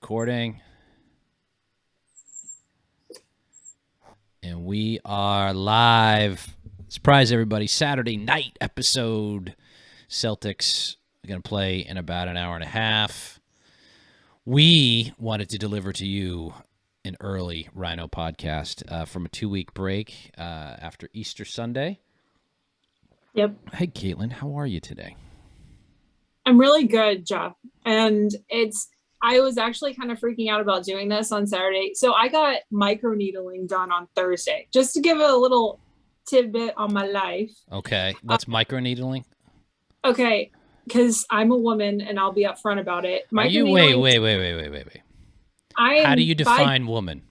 Recording. And we are live. Surprise, everybody. Saturday night episode. Celtics are going to play in about an hour and a half. We wanted to deliver to you an early RINO podcast from a 2-week break after Easter Sunday. Yep. Hey, Kaitlin, how are you today? I'm really good, Jeff. And I was actually kind of freaking out about doing this on Saturday. So I got microneedling done on Thursday, just to give a little tidbit on my life. Okay. What's microneedling? Okay. Because I'm a woman and I'll be upfront about it. Are you? Wait. How do you define woman?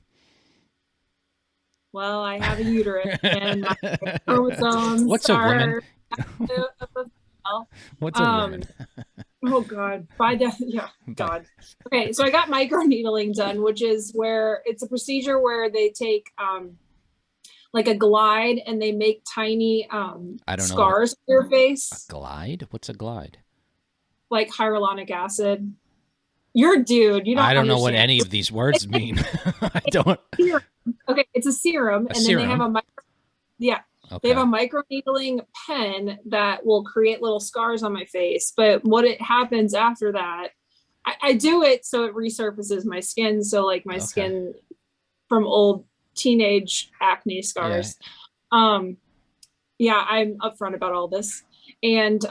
Well, I have a uterus and my chromosomes. What's a woman? What's a woman? Oh God. God. Okay, so I got microneedling done, which is where it's a procedure where they take like a glide and they make tiny scars on your face. A glide? What's a glide? Like hyaluronic acid. You're a dude. You don't. I don't know understand. what any of these words mean. I don't. Okay, it's a serum, and then they have a They have a microneedling pen that will create little scars on my face. But what happens after that, I do it so it resurfaces my skin. So like my skin from old teenage acne scars. I'm upfront about all this. And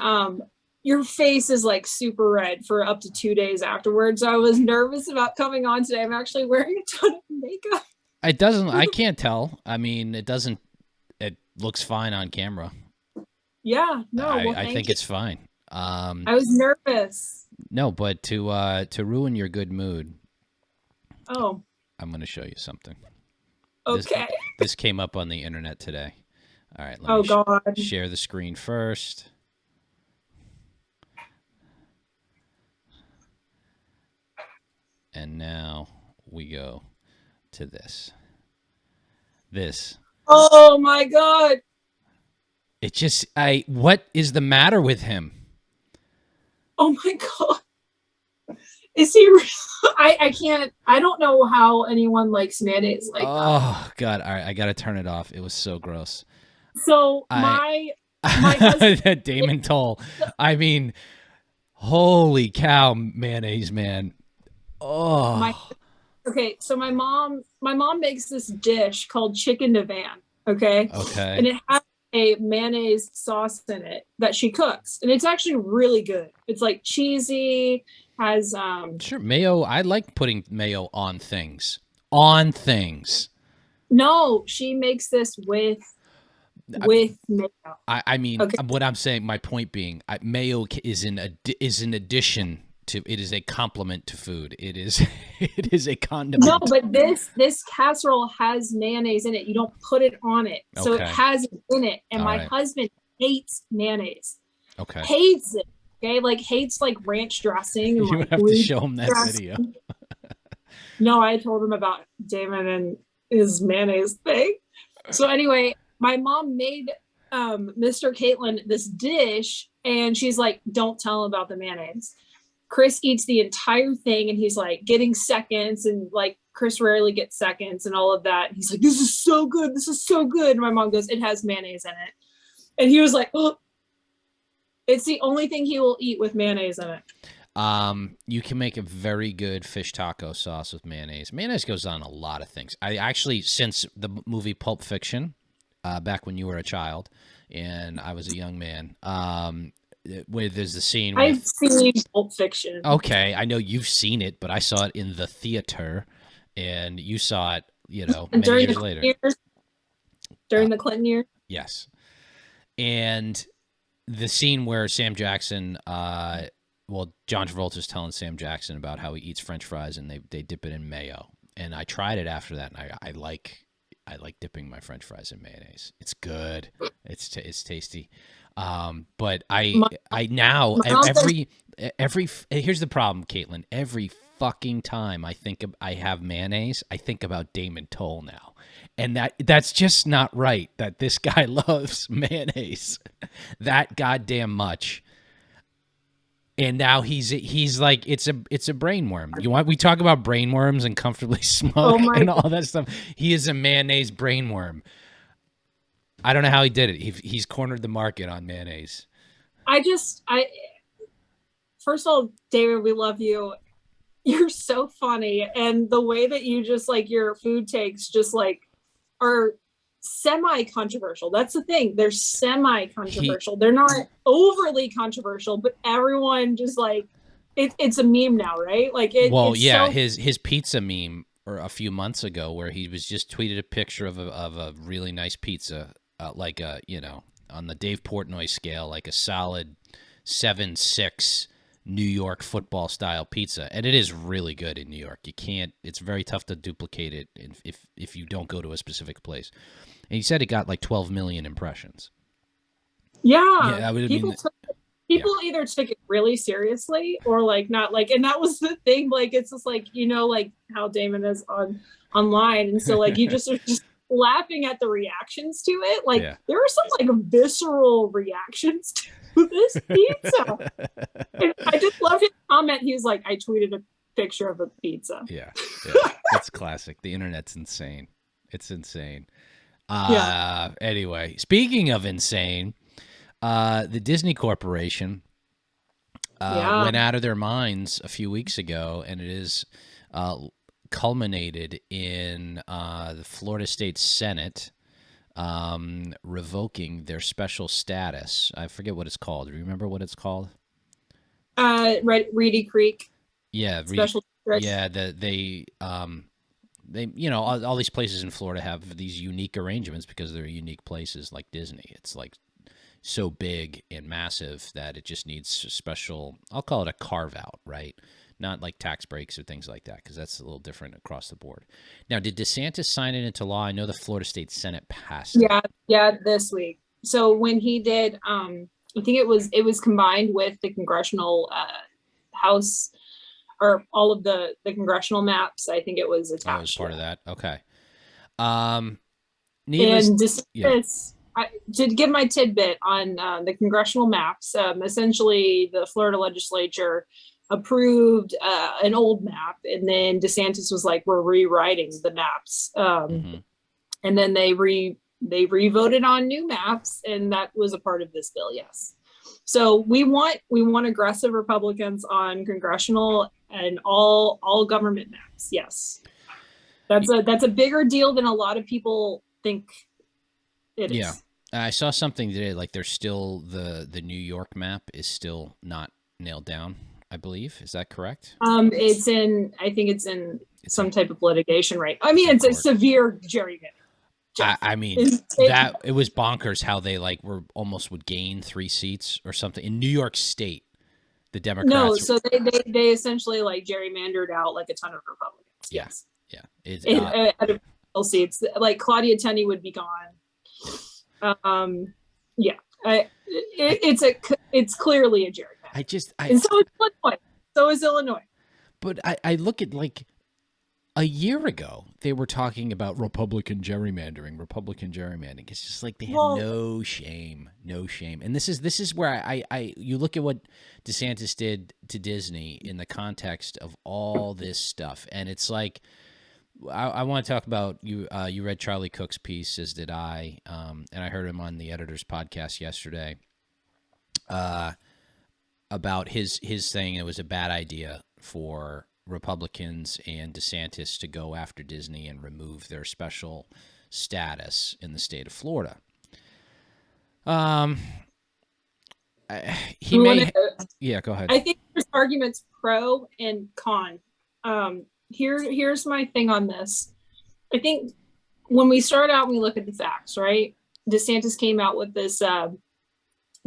your face is like super red for up to 2 days afterwards. So I was nervous about coming on today. I'm actually wearing a ton of makeup. It doesn't, I can't tell. I mean, it doesn't. It looks fine on camera. Yeah, no, I think it's fine. I was nervous. No, but to ruin your good mood. Oh. I'm going to show you something. Okay. This came up on the internet today. All right. Let me share the screen first. And now we go to this. Oh my God. It just, what is the matter with him? Oh my God. Is he I can't, I don't know how anyone likes mayonnaise like that. Oh God. All right. I got to turn it off. It was so gross. So my husband, Damon Toll. I mean, holy cow, mayonnaise, man. Oh. Okay, so my mom makes this dish called chicken divan. Okay. And it has a mayonnaise sauce in it that she cooks, and it's actually really good. It's like cheesy, has sure, mayo. I like putting mayo on things. On things. No, she makes this with mayo. I mean, what I'm saying, my point being, mayo is an addition to, it is a complement to food. It is a condiment. No, but this casserole has mayonnaise in it. You don't put it on it. So it has it in it. And my husband hates mayonnaise. Okay. Hates it. Okay. Like hates like ranch dressing. And, you like, have to show him that video. No, I told him about Damon and his mayonnaise thing. So anyway, my mom made Mr. Kaitlin this dish, and she's like, don't tell him about the mayonnaise. Chris eats the entire thing, and he's like getting seconds, and like Chris rarely gets seconds and all of that. He's like, this is so good. This is so good. And my mom goes, it has mayonnaise in it. And he was like, oh, it's the only thing he will eat with mayonnaise in it. You can make a very good fish taco sauce with mayonnaise. Mayonnaise goes on a lot of things. I actually, since the movie Pulp Fiction, back when you were a child and I was a young man, where there's the scene I've seen Pulp Fiction. Okay, I know you've seen it, but I saw it in the theater, and you saw it, many years later. During the Clinton years? Yes. And the scene where Sam Jackson, John Travolta's telling Sam Jackson about how he eats French fries, and they dip it in mayo. And I tried it after that, and I like dipping my French fries in mayonnaise. It's good. It's tasty. But I now every here's the problem, Kaitlin. Every fucking time I have mayonnaise, I think about Damon Toll now, and that's just not right. That this guy loves mayonnaise that goddamn much. And now he's like, it's a brain worm. We talk about brain worms and comfortably smoke and all that stuff. He is a mayonnaise brain worm. I don't know how he did it. He's cornered the market on mayonnaise. First of all, David, we love you. You're so funny. And the way that you just like your food takes just like are semi-controversial. That's the thing. They're semi-controversial. They're not overly controversial, but everyone just like it's a meme now, right? Like his pizza meme or a few months ago where he was just tweeted a picture of a really nice pizza, like a, on the Dave Portnoy scale, like a solid 7-6 New York football style pizza, and it is really good in New York. It's very tough to duplicate it if you don't go to a specific place. And he said it got like 12 million impressions. Yeah, people either took it really seriously or like not like, and that was the thing. Like it's just like like how Damon is online, and so like you just are just laughing at the reactions to it. Like there were some like visceral reactions to this pizza. And I just love his comment. He was like, I tweeted a picture of a pizza. Yeah. It's classic. The internet's insane. It's insane. Anyway, speaking of insane, the Disney Corporation went out of their minds a few weeks ago, and it is culminated in the Florida State Senate revoking their special status. I forget what it's called. Do you remember what it's called? Reedy Creek. Yeah, special district. Yeah, they all these places in Florida have these unique arrangements because they're unique places like Disney. It's like so big and massive that it just needs a special, I'll call it a carve out, right? Not like tax breaks or things like that, because that's a little different across the board. Now, did DeSantis sign it into law? I know the Florida State Senate passed it. Yeah, this week. So when he did, I think it was combined with the congressional House, or all of the congressional maps. I think it was attached. Oh, it was part of that. Okay. To give my tidbit on the congressional maps, essentially the Florida legislature approved an old map, and then DeSantis was like, we're rewriting the maps. And then they re-voted on new maps, and that was a part of this bill. Yes. So we want aggressive Republicans on congressional and all government maps. Yes. That's a bigger deal than a lot of people think it is. Yeah. I saw something today, like there's still the New York map is still not nailed down, I believe. Is that correct? I think it's in some type of litigation, right? I mean, it's a severe gerrymandering. I mean, it was bonkers how they would gain 3 seats or something in New York State. The Democrats. No, so they essentially like gerrymandered out like a ton of Republicans. Yeah, yes. Yeah. Seats, like Claudia Tenney would be gone. It's clearly a gerrymander. And so is Illinois. But I look at like a year ago, they were talking about Republican gerrymandering. It's just like they had no shame. And this is where you look at what DeSantis did to Disney in the context of all this stuff, and it's like I want to talk about you. You read Charlie Cook's piece, as did I, and I heard him on the editor's podcast yesterday about his saying it was a bad idea for Republicans and DeSantis to go after Disney and remove their special status in the state of Florida. Yeah, go ahead. I think there's arguments pro and con. Here's my thing on this. I think when we start out, we look at the facts, right? DeSantis came out with this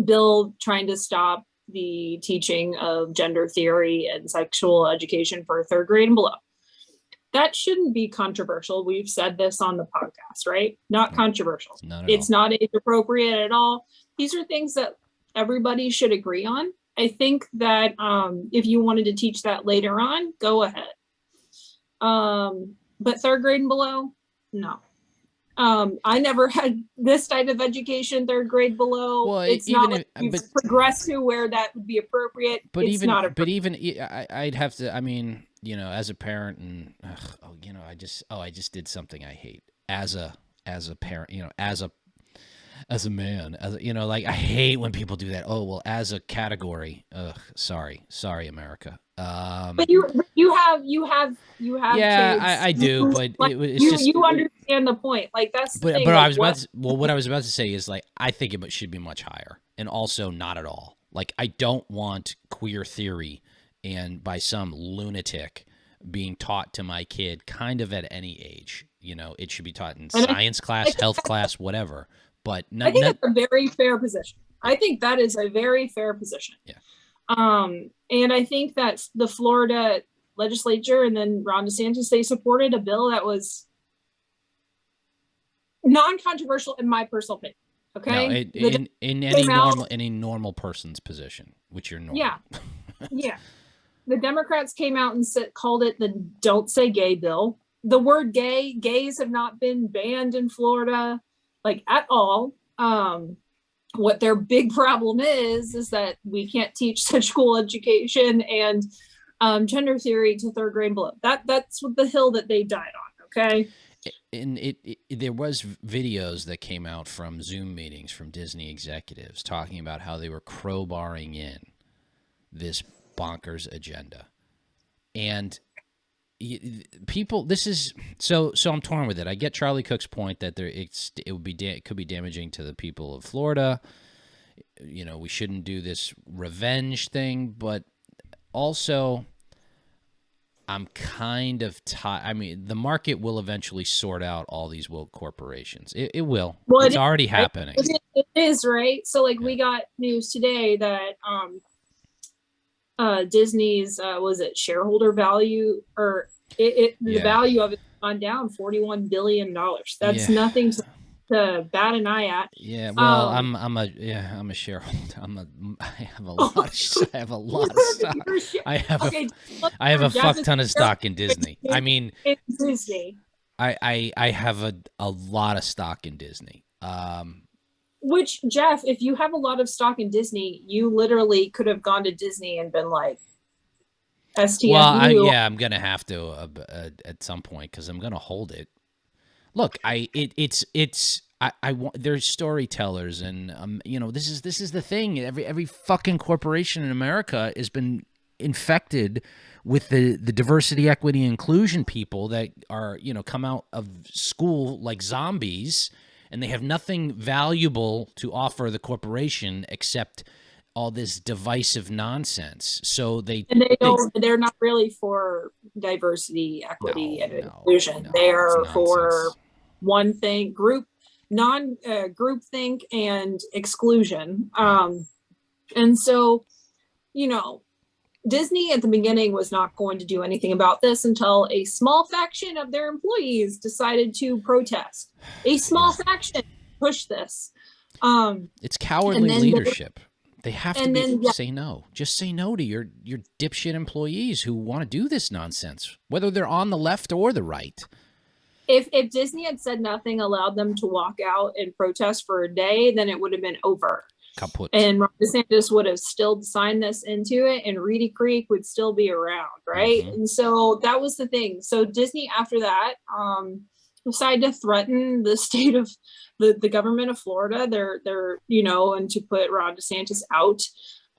bill trying to stop the teaching of gender theory and sexual education for 3rd grade and below. That shouldn't be controversial. We've said this on the podcast, right? Not controversial. It's not age appropriate at all. These are things that everybody should agree on. I think that if you wanted to teach that later on, go ahead. But 3rd grade and below, no. I never had this type of education, third grade below. Well, it's even not like we've progressed to where that would be appropriate. But it's even, not I'd have to. I mean, as a parent, and I just did something I hate as a parent. As a man, like I hate when people do that. Oh well, as a category. Sorry, America. But you have yeah, kids. I do, but like, it's you just you understand the point. Like that's the thing. But like, I was about to, what I was about to say is like I think it should be much higher, and also not at all. Like I don't want queer theory and by some lunatic being taught to my kid kind of at any age. It should be taught in science class, health class, whatever. But I think that's a very fair position. I think that is a very fair position. Yeah. And I think that the Florida legislature and then Ron DeSantis, they supported a bill that was non-controversial in my personal opinion. Okay. No, in any normal person's position, which you're normal. Yeah. Yeah. The Democrats came out and called it the "Don't Say Gay" bill. The word gays have not been banned in Florida, like at all. What their big problem is that we can't teach such cool education and gender theory to third grade below. That's the hill that they died on. Okay. And there was videos that came out from Zoom meetings from Disney executives talking about how they were crowbarring in this bonkers agenda, and people. This is so I'm torn with it. I get Charlie Cook's point that it could be damaging to the people of Florida. We shouldn't do this revenge thing, but also I'm kind of tired. I mean, the market will eventually sort out all these woke corporations. It will. Well, it's already happening. It is, right? So, like, we got news today that Disney's was it shareholder value or the value of it gone down $41 billion. That's nothing to bat an eye at. Yeah, well, I'm a shareholder. I have a lot of stock. I have a fuck ton of stock in Disney. I mean, it's Disney. I have a lot of stock in Disney. Which, Jeff, if you have a lot of stock in Disney, you literally could have gone to Disney and been like, STFU. Well, I'm gonna have to at some point because I'm gonna hold it. Look, I want. There's storytellers, and this is the thing. Every fucking corporation in America has been infected with the diversity, equity, inclusion people that are come out of school like zombies, and they have nothing valuable to offer the corporation except all this divisive nonsense. So they're not really for diversity, equity, and inclusion. They are for one thing, group think and exclusion. And so, Disney at the beginning was not going to do anything about this until a small faction of their employees decided to protest. A small faction pushed this. It's cowardly leadership. They have to say no. Just say no to your dipshit employees who want to do this nonsense, whether they're on the left or the right. If Disney had said nothing, allowed them to walk out and protest for a day, then it would have been over. Kaput. And Ron DeSantis would have still signed this into it, and Reedy Creek would still be around, right? Mm-hmm. And so that was the thing. So Disney, after that, decided to threaten the state of the government of Florida. They're and to put Ron DeSantis out,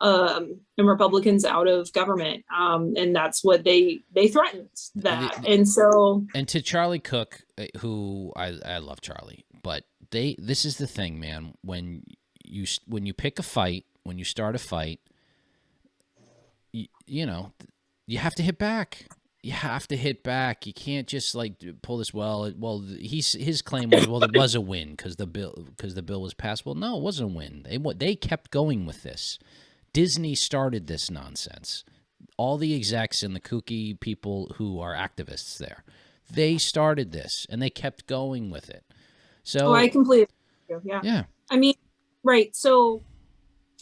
and Republicans out of government. And that's what they threatened that. And so, and to Charlie Cook, who I love Charlie, but this is the thing, man. When you pick a fight, when you start a fight, you have to hit back. You have to hit back. You can't just like pull this. His claim was, there was a win because the bill was passed. Well, no, it wasn't a win. They kept going with this. Disney started this nonsense. All the execs and the kooky people who are activists there, they started this and they kept going with it. So I completely agree. Yeah. I mean, right. So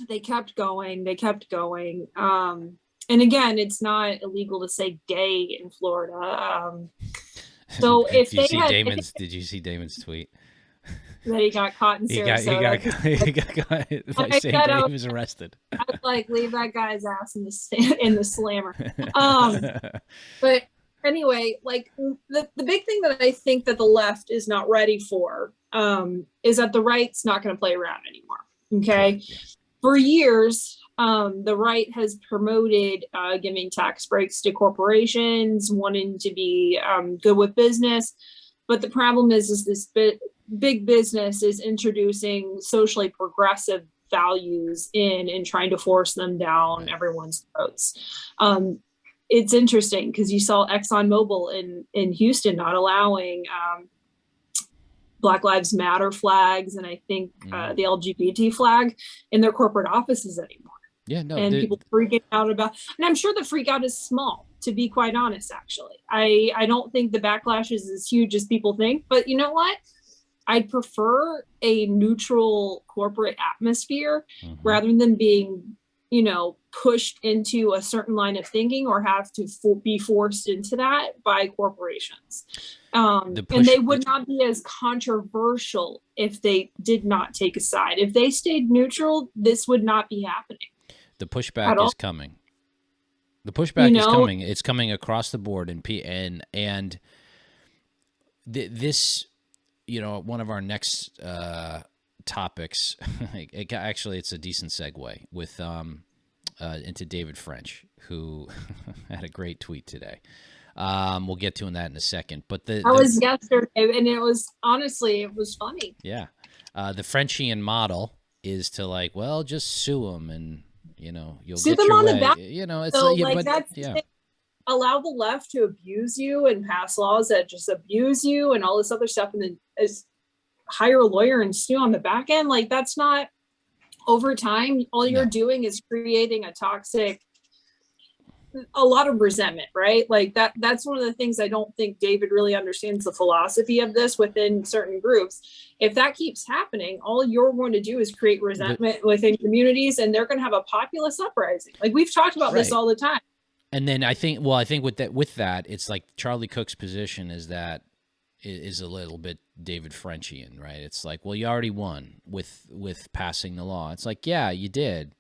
they kept going. And again, it's not illegal to say gay in Florida. So if did you see Damon's tweet? that he got caught in Sarasota. He got caught by saying that he was arrested. I was like, leave that guy's ass in the slammer. But anyway, like the big thing that I think that the left is not ready for is that the right's not going to play around anymore. Okay. Sure, yeah. For years, the right has promoted giving tax breaks to corporations, wanting to be good with business. But the problem is this big business is introducing socially progressive values in and trying to force them down everyone's throats. It's interesting because you saw ExxonMobil in Houston not allowing Black Lives Matter flags and I think the LGBT flag in their corporate offices anymore. Yeah, no, and people freaking out about, and I'm sure the freak out is small, to be quite honest. Actually, I don't think the backlash is as huge as people think. But you know what? I'd prefer a neutral corporate atmosphere rather than being, pushed into a certain line of thinking or have to be forced into that by corporations. And they would not be as controversial if they did not take a side. If they stayed neutral, this would not be happening. The pushback is coming. The pushback is coming. It's coming across the board, and this, one of our next topics. Actually, it's a decent segue with into David French, who had a great tweet today. We'll get to that in a second. But that was yesterday, and it was funny. Yeah, the Frenchian model is to just sue them and. You'll sue get them your on way. the back. It's so allow the left to abuse you and pass laws that just abuse you and all this other stuff, and then hire a lawyer and sue on the back end. Like that's not over time. All you're doing is creating a lot of resentment, right? Like that's one of the things I don't think David really understands the philosophy of this within certain groups. If that keeps happening, all you're going to do is create resentment within communities, and they're going to have a populist uprising. Like we've talked about this all the time. And then I think with that, it's like Charlie Cook's position is a little bit David Frenchian, right? It's like, well, you already won with passing the law. It's like, yeah, you did.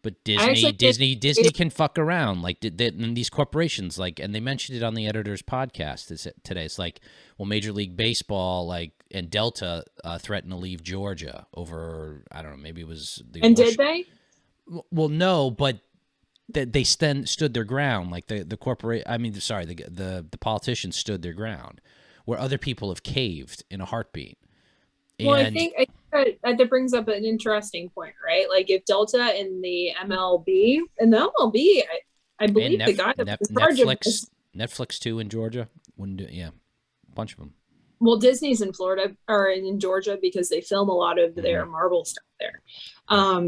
But Disney can fuck around like and these corporations and they mentioned it on the editor's podcast today. It's like, well, Major League Baseball and Delta threatened to leave Georgia over, I don't know, maybe it was the did they? Well, no, but they stood their ground. Like the politicians stood their ground, where other people have caved in a heartbeat. Well, I think that brings up an interesting point, right? Like if Delta and the MLB, I believe the guy that was in charge of this, Netflix too in Georgia, a bunch of them. Well, Disney's in Florida or in Georgia because they film a lot of their Marvel stuff there.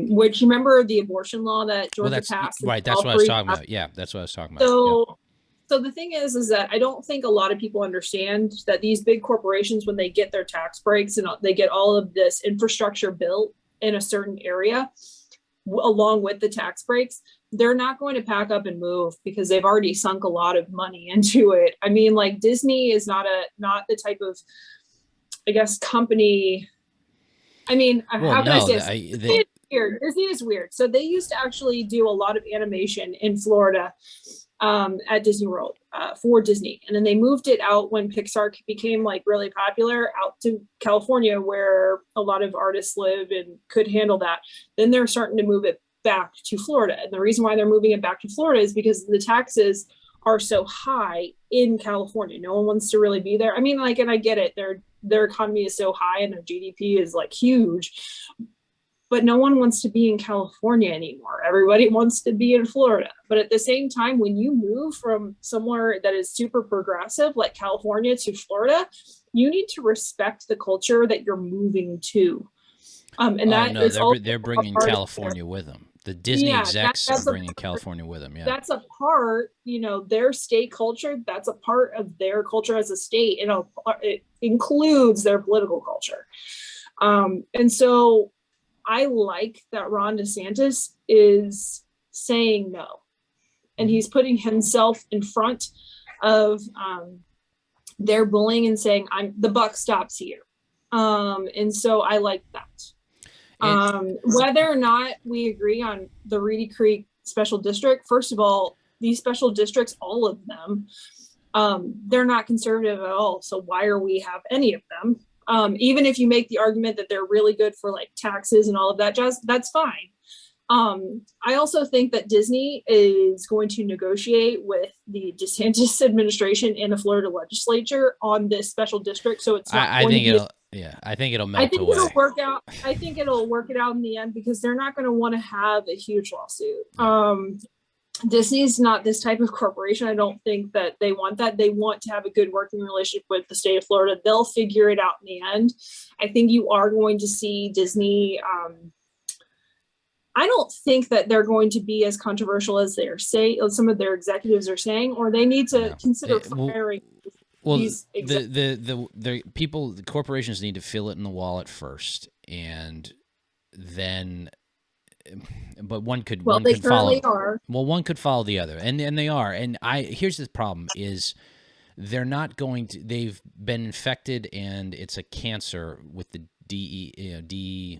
Which you remember the abortion law that Georgia passed? Right, that's what I was talking about. Yeah, that's what I was talking about. So the thing is that I don't think a lot of people understand that these big corporations, when they get their tax breaks and they get all of this infrastructure built in a certain area, along with the tax breaks, they're not going to pack up and move because they've already sunk a lot of money into it. I mean, like Disney is not the type of, I guess, company. I mean, how can I say this? Weird. Disney is weird. So they used to actually do a lot of animation in Florida. At Disney World for Disney. And then they moved it out when Pixar became really popular out to California where a lot of artists live and could handle that. Then they're starting to move it back to Florida. And the reason why they're moving it back to Florida is because the taxes are so high in California. No one wants to really be there. I mean, and I get it. Their economy is so high and their GDP is huge. But no one wants to be in California anymore. Everybody wants to be in Florida. But at the same time, when you move from somewhere that is super progressive, like California to Florida, you need to respect the culture that you're moving to. They're bringing California with them. The Disney execs are bringing California with them. Yeah, that's a part, their state culture. That's a part of their culture as a state. It includes their political culture. And so I like that Ron DeSantis is saying no, and he's putting himself in front of their bullying and saying, the buck stops here. And so I like that. Whether or not we agree on the Reedy Creek special district, first of all, these special districts, all of them, they're not conservative at all. So why are we have any of them? Even if you make the argument that they're really good for like taxes and all of that jazz, that's fine. I also think that Disney is going to negotiate with the DeSantis administration and the Florida legislature on this special district. So it's not I think it'll melt away. I think it'll work out. I think it'll work it out in the end because they're not going to want to have a huge lawsuit. Disney's not this type of corporation. I don't think that they want that. They want to have a good working relationship with the state of Florida. They'll figure it out in the end. I think you are going to see Disney. I don't think that they're going to be as controversial as they're saying. Some of their executives are saying, or they need to consider firing. Well, the people, the corporations need to fill it in the wallet first, and then. But one could follow. Well, one could follow the other, and they are. And here's the problem: is they're not going to. They've been infected, and it's a cancer with the DIE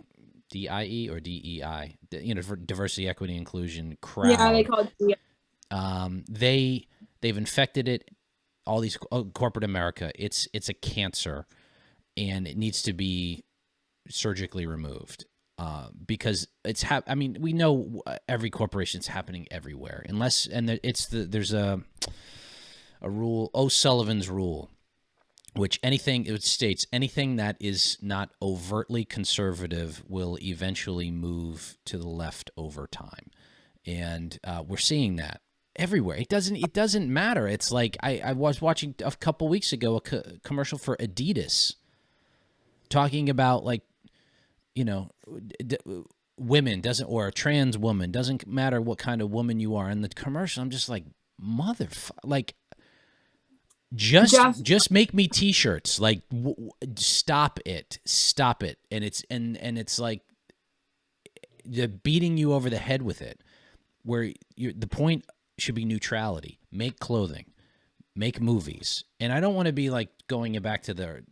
or DEI, for diversity, equity, inclusion crowd. Yeah, they call it DEI. They've infected it. All these corporate America. It's a cancer, and it needs to be surgically removed. Because it's we know every corporation is happening everywhere, there's a rule, O'Sullivan's rule, which it states anything that is not overtly conservative will eventually move to the left over time, and we're seeing that everywhere. It doesn't matter. It's like I was watching a couple weeks ago a commercial for Adidas talking about like. Women or a trans woman, doesn't matter what kind of woman you are. In the commercial, I'm just like, like, just make me t-shirts. Like, stop it. And it's like they're beating you over the head with it. Where the point should be neutrality. Make clothing. Make movies. And I don't want to be like going back to the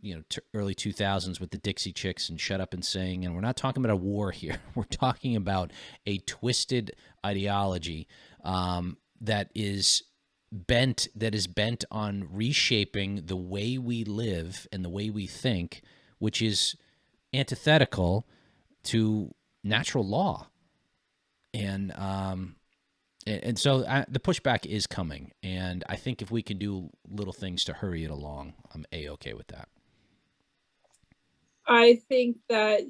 early 2000s with the Dixie Chicks and Shut Up and Sing. And we're not talking about a war here. We're talking about a twisted ideology that is bent on reshaping the way we live and the way we think, which is antithetical to natural law. And so the pushback is coming, and I think if we can do little things to hurry it along, I'm A-okay with that. I think that,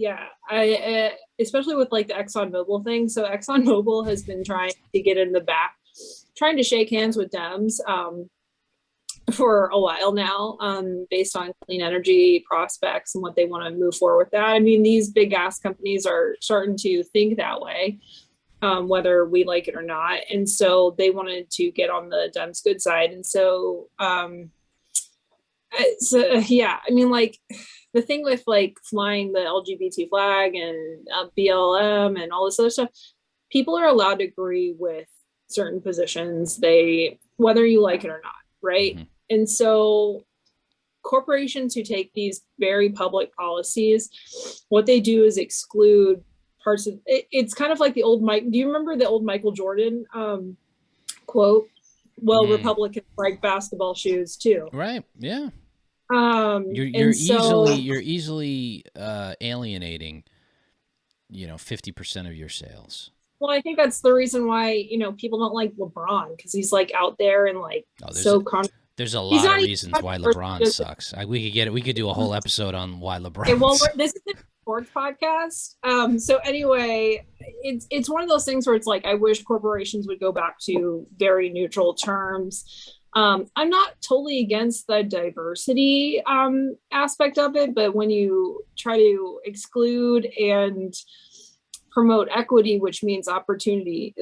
especially with like the ExxonMobil thing. So ExxonMobil has been trying to get in the back, trying to shake hands with Dems for a while now, based on clean energy prospects and what they want to move forward with that. I mean, these big gas companies are starting to think that way. Whether we like it or not. And so they wanted to get on the Dems good side. And so, like the thing with like flying the LGBT flag and BLM and all this other stuff, people are allowed to agree with certain positions, whether you like it or not. Right. Mm-hmm. And so corporations who take these very public policies, what they do is exclude parts of it. It's kind of like the old Mike. Do you remember the old Michael Jordan quote? Well, Republicans like basketball shoes too. Right. Yeah. You're easily alienating, 50% of your sales. Well, I think that's the reason why people don't like LeBron, because he's like out there and like there's a lot of reasons why LeBron sucks. We could do a whole episode on why LeBron. Okay, well, this is sports podcast. So anyway, it's one of those things where it's like I wish corporations would go back to very neutral terms. I'm not totally against the diversity aspect of it, but when you try to exclude and promote equity, which means opportunity,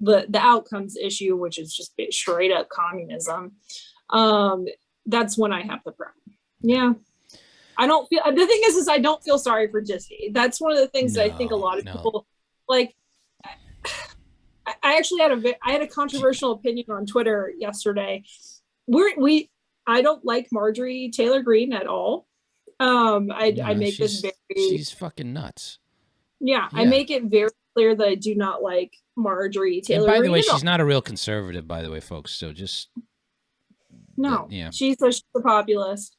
the outcomes issue, which is just straight up communism, that's when I have the problem. Yeah. The thing is I don't feel sorry for Disney. That's one of the things that I think a lot of people like. I actually had a controversial opinion on Twitter yesterday. I don't like Marjorie Taylor Greene at all. I make this very. She's fucking nuts. Yeah, I make it very clear that I do not like Marjorie Taylor Greene. And by the way, she's not a real conservative, by the way, folks. So just no, she's a populist.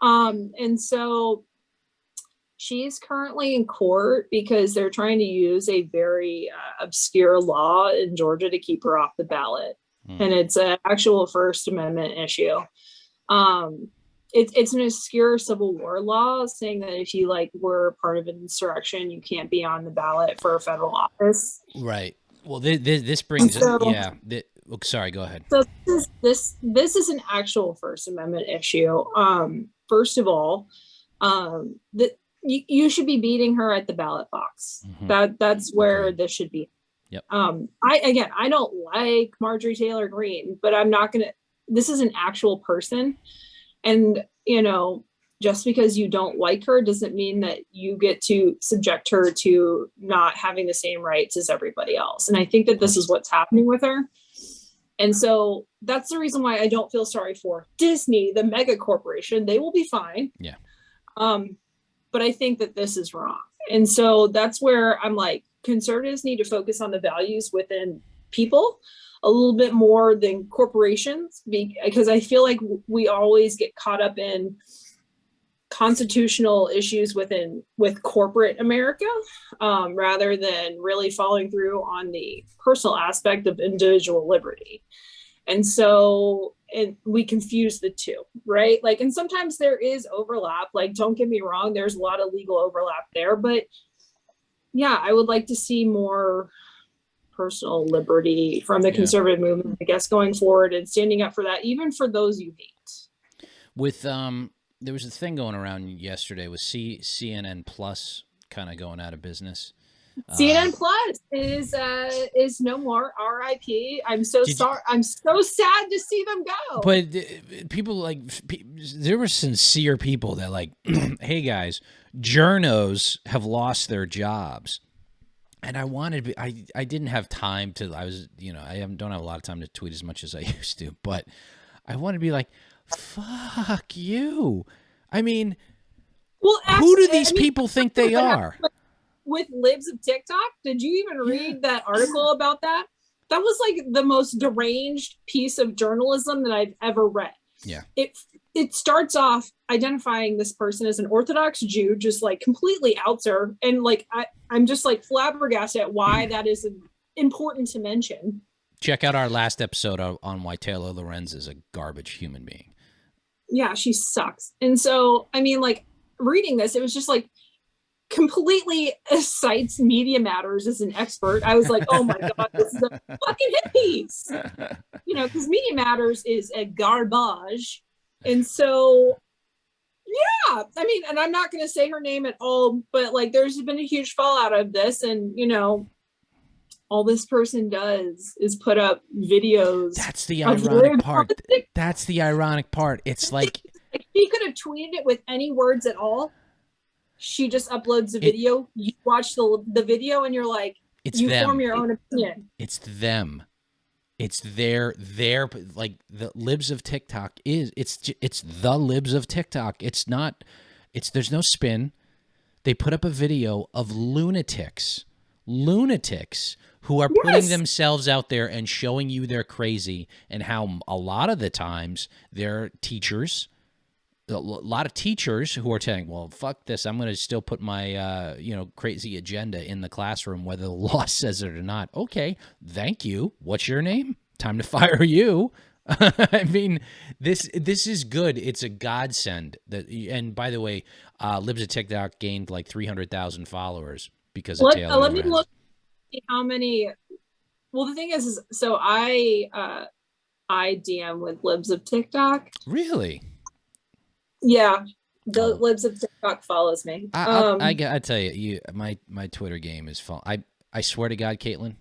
And so she's currently in court because they're trying to use a very obscure law in Georgia to keep her off the ballot. And it's an actual First Amendment issue. It's an obscure Civil War law saying that if you were part of an insurrection, you can't be on the ballot for a federal office. Right. Well, this brings sorry, go ahead. So this is an actual First Amendment issue. First of all, you should be beating her at the ballot box. That's where this should be. Yep. I don't like Marjorie Taylor Greene, but I'm not gonna. This is an actual person, and just because you don't like her doesn't mean that you get to subject her to not having the same rights as everybody else. And I think that this is what's happening with her. And so that's the reason why I don't feel sorry for Disney, the mega corporation. They will be fine. Yeah. But I think that this is wrong. And so that's where I'm like, conservatives need to focus on the values within people a little bit more than corporations, because I feel like we always get caught up in constitutional issues with corporate America, rather than really following through on the personal aspect of individual liberty. And so we confuse the two, right? And sometimes there is overlap. Don't get me wrong, there's a lot of legal overlap there, but yeah, I would like to see more personal liberty from the conservative movement, I guess, going forward and standing up for that, even for those you hate. With there was a thing going around yesterday with CNN Plus kind of going out of business. CNN Plus is no more. RIP. I'm so sorry. I'm so sad to see them go. But people there were sincere people that hey guys, journos have lost their jobs, and I didn't have time to. I was don't have a lot of time to tweet as much as I used to, but I want to be like, fuck you. I mean, well, actually, who do these people think they are? With libs of TikTok, did you even read that article about that? That was the most deranged piece of journalism that I've ever read. Yeah. It starts off identifying this person as an Orthodox Jew, just completely outs her. And I'm just flabbergasted at why that is important to mention. Check out our last episode on why Taylor Lorenz is a garbage human being. Yeah, she sucks. And so, I mean, reading this, it was just completely cites Media Matters as an expert. I was like, oh my God, this is a fucking hit piece. Because Media Matters is a garbage. And so, yeah, I mean, and I'm not going to say her name at all, but there's been a huge fallout of this. And, all this person does is put up videos. That's the ironic part. That's the ironic part. It's she could have tweeted it with any words at all. She just uploads the video. You watch the video and you're like, form your own opinion. It's them. It's their the libs of TikTok it's the libs of TikTok. There's no spin. They put up a video of lunatics who are putting themselves out there and showing you they're crazy, and how a lot of the times they're teachers. A lot of teachers who are saying, well, fuck this, I'm going to still put my crazy agenda in the classroom whether the law says it or not. Okay, thank you. What's your name? Time to fire you. I mean, this is good. It's a godsend. And by the way, Libs of TikTok gained 300,000 followers because of Taylor. Let me look how many. Well, the thing is so I DM with Libs of TikTok. Really? Yeah, the Libs of TikTok follows me. I tell you, my Twitter game is fun. I swear to God, Kaitlin,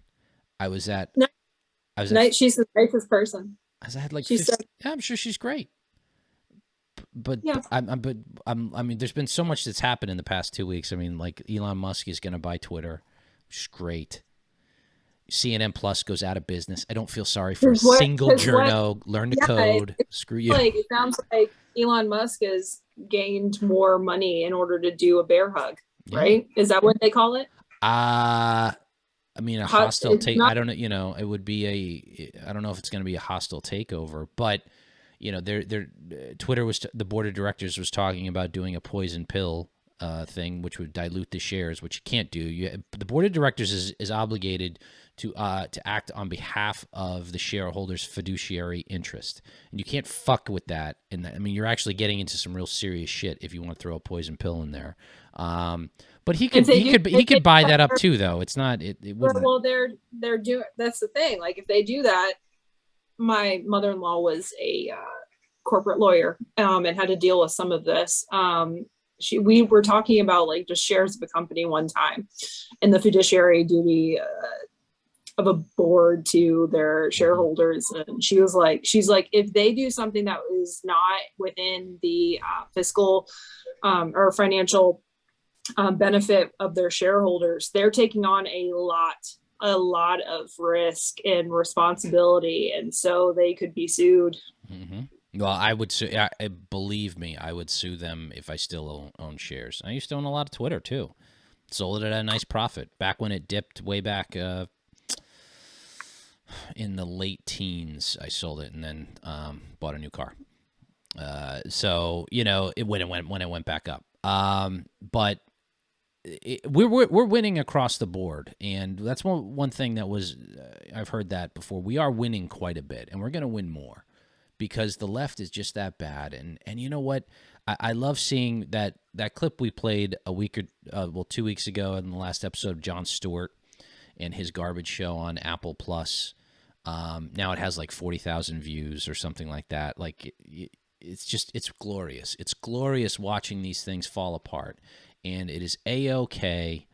she's the nicest person. I had I'm sure she's great. But yeah. I mean, there's been so much that's happened in the past 2 weeks. I mean, Elon Musk is going to buy Twitter, which is great. CNN Plus goes out of business. I don't feel sorry for a single journo. Learn the code. Screw you. Like, it sounds like Elon Musk has gained more money in order to do a bear hug, right? Is that what they call it? I mean, a hostile take. I don't know. You know, it would be I don't know if it's going to be a hostile takeover, but you know, Twitter the board of directors was talking about doing a poison pill thing, which would dilute the shares, which you can't do. The board of directors is obligated to act on behalf of the shareholders' fiduciary interest, and you can't fuck with that. And I mean, you're actually getting into some real serious shit if you want to throw a poison pill in there. But he could buy that up too, though. It's not. It wouldn't. Well, they're doing. That's the thing. Like, if they do that, my mother-in-law was a corporate lawyer and had to deal with some of this. We were talking about like just shares of a company one time, and the fiduciary duty of a board to their shareholders. And she's like, if they do something that is not within the fiscal or financial benefit of their shareholders, they're taking on a lot of risk and responsibility, and so they could be sued. Well, I would sue. Believe me, I would sue them if I still own shares. I used to own a lot of Twitter too. Sold it at a nice profit back when it dipped way back in the late teens. I sold it and then bought a new car. So you know, when it went back up. But we're winning across the board, and that's one thing that was I've heard that before. We are winning quite a bit, and we're going to win more because the left is just that bad. And you know what? I love seeing that clip we played 2 weeks ago in the last episode of Jon Stewart and his garbage show on Apple Plus. Now it has like 40,000 views or something like that. Like it's glorious. It's glorious watching these things fall apart. And it is A-OK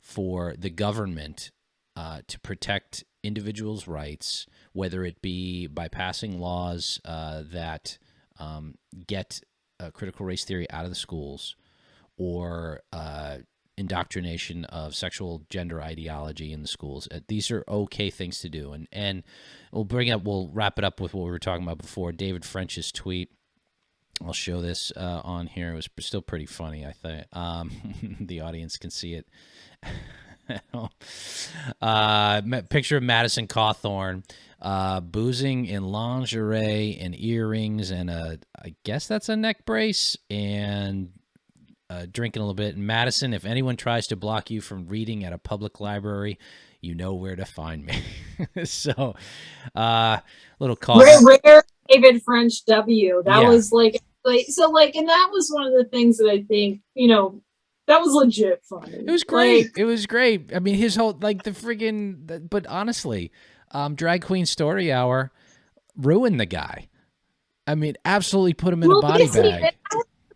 for the government to protect individuals' rights, whether it be by passing laws that get critical race theory out of the schools or indoctrination of sexual gender ideology in the schools. These are okay things to do. And we'll wrap it up with what we were talking about before, David French's tweet. I'll show this on here. It was still pretty funny, I think. The audience can see it. Picture of Madison Cawthorn boozing in lingerie and earrings and I guess that's a neck brace, and drinking a little bit. And Madison, if anyone tries to block you from reading at a public library, you know where to find me. So, little call. Rare David French W. That was like, and that was one of the things that I think, you know, that was legit funny. It was great. It was great. I mean, his whole, like, the friggin', but honestly, Drag Queen Story Hour ruined the guy. I mean, absolutely put him in a body bag.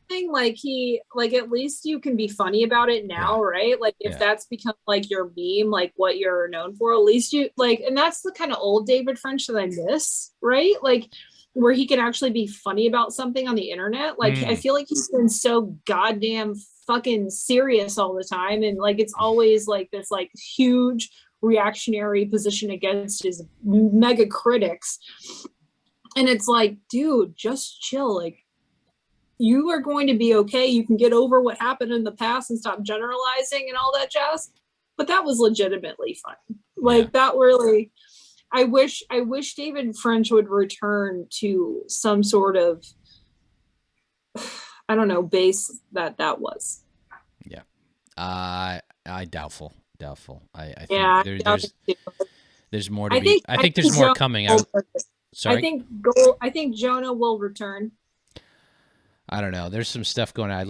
Thing, like at least you can be funny about it now, right? Like if that's become like your meme, like what you're known for, at least you like, and that's the kind of old David French that I miss, right? Like where he can actually be funny about something on the internet. Like I feel like he's been so goddamn fucking serious all the time, and like it's always like this like huge reactionary position against his mega critics, and it's like, dude, just chill. Like, you are going to be okay. You can get over what happened in the past and stop generalizing and all that jazz. But that was legitimately fun. Like that really, I wish David French would return to some sort of, I don't know, base that was. Yeah. I doubtful. I think there's more to be. I think there's more coming. Sorry. I think Jonah will return. I don't know. There's some stuff going on. I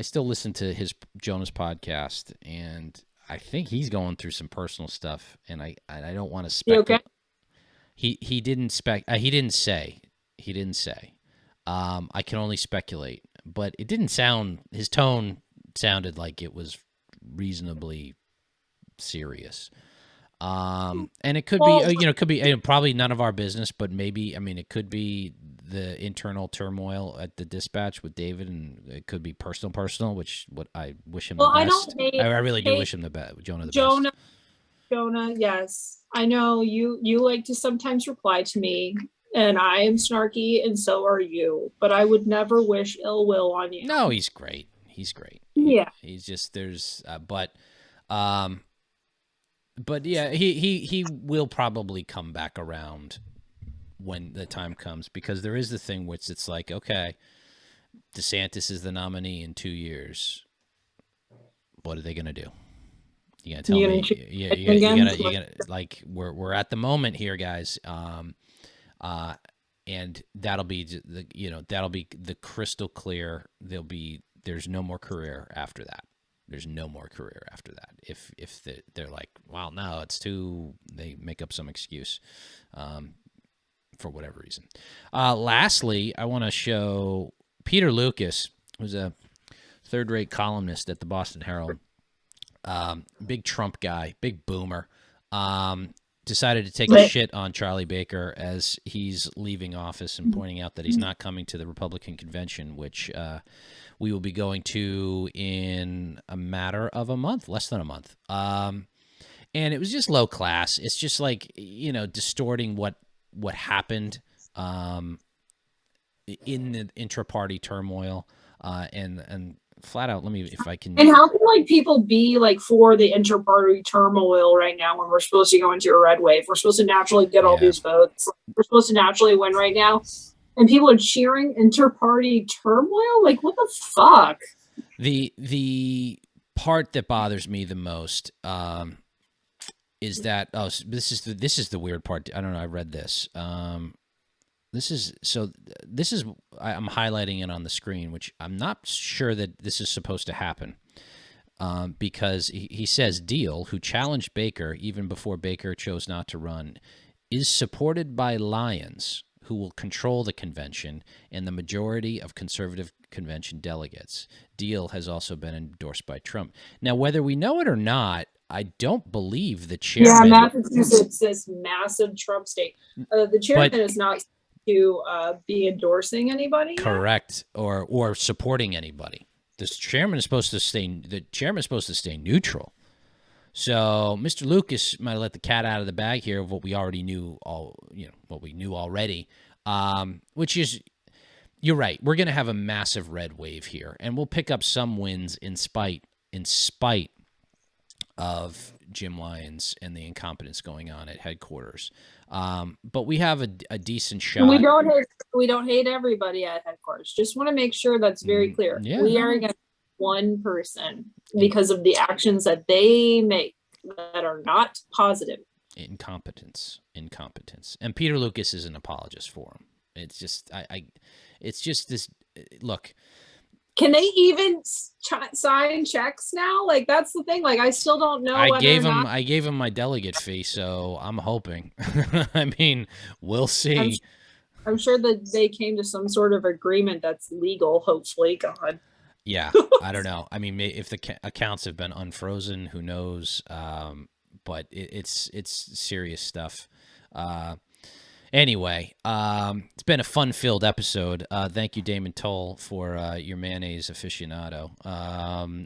still listen to Jonah's podcast, and I think he's going through some personal stuff, and I don't want to speculate. Okay? He didn't say. I can only speculate, but it didn't sound. His tone sounded like it was reasonably serious. And it could be probably none of our business, but maybe, I mean, it could be the internal turmoil at the Dispatch with David, and it could be personal, which what I wish him the best. I really do wish him the best, Jonah the best. Jonah, yes. I know you like to sometimes reply to me, and I am snarky, and so are you. But I would never wish ill will on you. No, he's great. He's great. Yeah. He's just but yeah, he will probably come back around when the time comes, because there is the thing which it's like, okay, DeSantis is the nominee in 2 years. What are they going to do? You gonna tell me? You gotta like we're at the moment here, guys. And that'll be the crystal clear. There's no more career after that. There's no more career after that. If they're like, well, no, it's too. They make up some excuse, for whatever reason. Lastly, I want to show Peter Lucas, who's a third-rate columnist at the Boston Herald. Big Trump guy, big boomer, decided to take a shit on Charlie Baker as he's leaving office and pointing out that he's not coming to the Republican convention, which we will be going to in a matter of a month, less than a month. And it was just low class. It's just like, distorting what happened in the intra-party turmoil, and flat out, let me, if I can. And how can people be for the inter-party turmoil right now when we're supposed to go into a red wave? We're supposed to naturally get all these votes. We're supposed to naturally win right now, and people are cheering inter-party turmoil. What the fuck? The part that bothers me the most is that this is the weird part. I don't know. I read this. I'm highlighting it on the screen, which I'm not sure that this is supposed to happen, because he says Deal, who challenged Baker even before Baker chose not to run, is supported by Lions, who will control the convention and the majority of conservative convention delegates. Deal has also been endorsed by Trump. Now, whether we know it or not, I don't believe the chairman. Yeah, Massachusetts is massive Trump state. The chairman is not to be endorsing anybody yet? Correct, or supporting anybody. The chairman is supposed to stay neutral. So Mr. Lucas might have let the cat out of the bag here of what we already knew, what we knew already, which is, you're right, we're going to have a massive red wave here, and we'll pick up some wins in spite of Jim Lyons and the incompetence going on at headquarters. But we have a decent shot. And we don't hate everybody at headquarters. Just want to make sure that's very clear. Yeah, we are against one person because of the actions that they make that are not positive. Incompetence. And Peter Lucas is an apologist for him. It's just it's just this look. Can they even sign checks now? That's the thing. I still don't know. I gave him my delegate fee, so I'm hoping. I mean, we'll see. I'm sure that they came to some sort of agreement that's legal. Hopefully, God. Yeah, I don't know. I mean, if the accounts have been unfrozen, who knows? But it's serious stuff. Anyway, it's been a fun-filled episode. Thank you, Damon Toll, for your mayonnaise aficionado.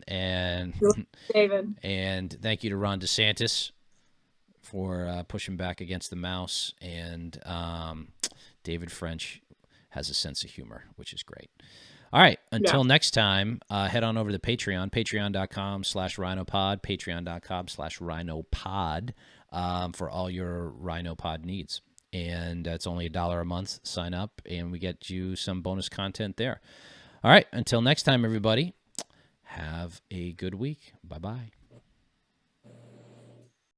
And David. And thank you to Ron DeSantis for pushing back against the mouse. And David French has a sense of humor, which is great. All right, until next time, head on over to Patreon, patreon.com/RINOpod, patreon.com/RINOpod, for all your RINOpod needs. And it's only $1 a month. Sign up, and we get you some bonus content there. All right, until next time, everybody, have a good week. Bye-bye.